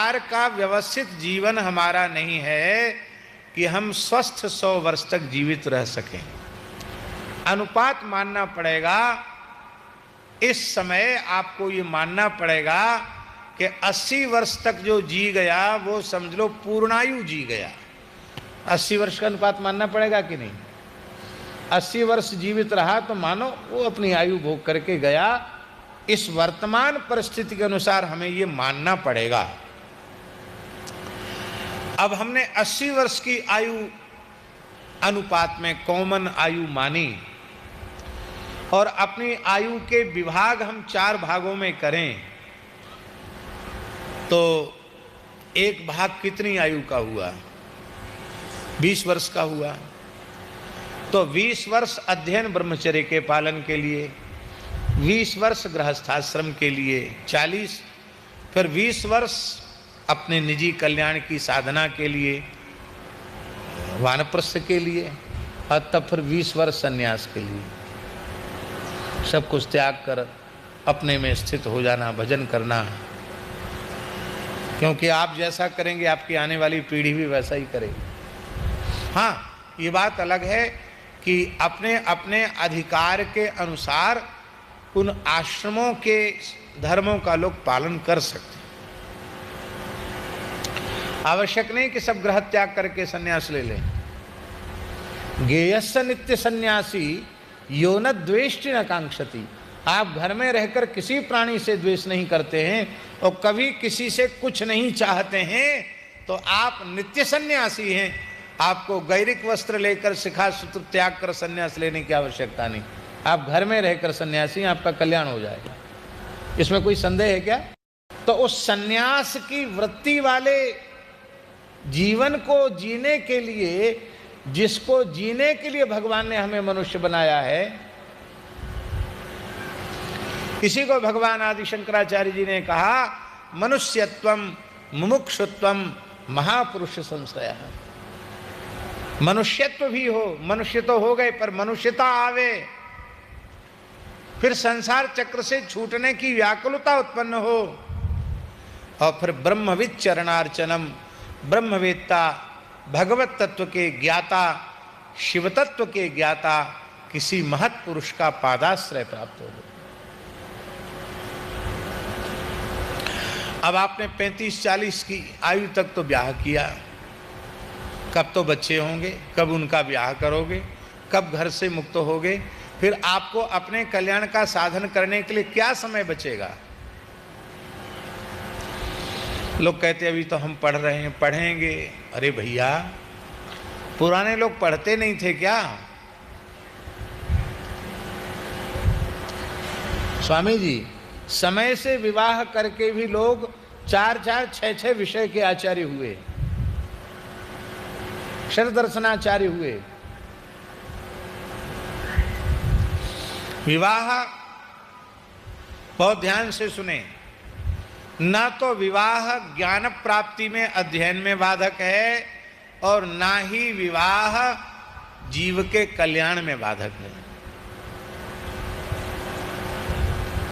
प्रकार का व्यवस्थित जीवन हमारा नहीं है कि हम स्वस्थ 100 वर्ष तक जीवित रह सकें। अनुपात मानना पड़ेगा। इस समय आपको ये मानना पड़ेगा कि 80 वर्ष तक जो जी गया वो समझ लो पूर्णायु जी गया। 80 वर्ष का अनुपात मानना पड़ेगा कि नहीं? 80 वर्ष जीवित रहा तो मानो वो अपनी आयु भोग करके गया। इस वर्तमान परिस्थिति के अनुसार हमें ये मानना पड़ेगा। अब हमने 80 वर्ष की आयु अनुपात में कॉमन आयु मानी और अपनी आयु के विभाग हम 4 भागों में करें तो एक भाग कितनी आयु का हुआ? 20 वर्ष का हुआ। तो 20 वर्ष अध्ययन ब्रह्मचर्य के पालन के लिए, 20 वर्ष गृहस्थाश्रम के लिए, 40, फिर 20 वर्ष अपने निजी कल्याण की साधना के लिए, वानप्रस्थ के लिए, और तब फिर 20 वर्ष संन्यास के लिए। सब कुछ त्याग कर अपने में स्थित हो जाना, भजन करना। क्योंकि आप जैसा करेंगे आपकी आने वाली पीढ़ी भी वैसा ही करेगी। हाँ, ये बात अलग है कि अपने अपने अधिकार के अनुसार उन आश्रमों के धर्मों का लोग पालन कर सकते हैं। आवश्यक नहीं कि सब ग्रह त्याग करके संन्यास ले लें। गेयस्य नित्य सन्यासी यो न द्वेष्टि न कांक्षति। आप घर में रहकर किसी प्राणी से द्वेष नहीं करते हैं और कभी किसी से कुछ नहीं चाहते हैं तो आप नित्य सन्यासी हैं। आपको गैरिक वस्त्र लेकर शिखा सूत्र त्याग कर संन्यास लेने की आवश्यकता नहीं। आप घर में रहकर सन्यासी, आपका कल्याण हो जाएगा। इसमें कोई संदेह है क्या? तो उस सन्यास की वृत्ति वाले जीवन को जीने के लिए, जिसको जीने के लिए भगवान ने हमें मनुष्य बनाया है, इसी को भगवान आदि शंकराचार्य जी ने कहा मनुष्यत्वम मुमुक्षुत्वम महापुरुष संश्रयः। मनुष्यत्व भी हो, मनुष्य तो हो गए, पर मनुष्यता आवे, फिर संसार चक्र से छूटने की व्याकुलता उत्पन्न हो, और फिर ब्रह्मविद चरणार्चनम, ब्रह्मवेत्ता, भगवत तत्व के ज्ञाता, शिव तत्व के ज्ञाता किसी महत् पुरुष का पादाश्रय प्राप्त हो। अब आपने 35-40 की आयु तक तो ब्याह किया, कब तो बच्चे होंगे, कब उनका ब्याह करोगे, कब घर से मुक्त होगे, फिर आपको अपने कल्याण का साधन करने के लिए क्या समय बचेगा? लोग कहते अभी तो हम पढ़ रहे हैं, पढ़ेंगे। अरे भैया, पुराने लोग पढ़ते नहीं थे क्या? स्वामी जी, समय से विवाह करके भी लोग 4-4, 6-6 विषय के आचार्य हुए, शरदर्शनाचार्य हुए। विवाह बहुत ध्यान से सुने, ना तो विवाह ज्ञान प्राप्ति में, अध्ययन में बाधक है और ना ही विवाह जीव के कल्याण में बाधक है।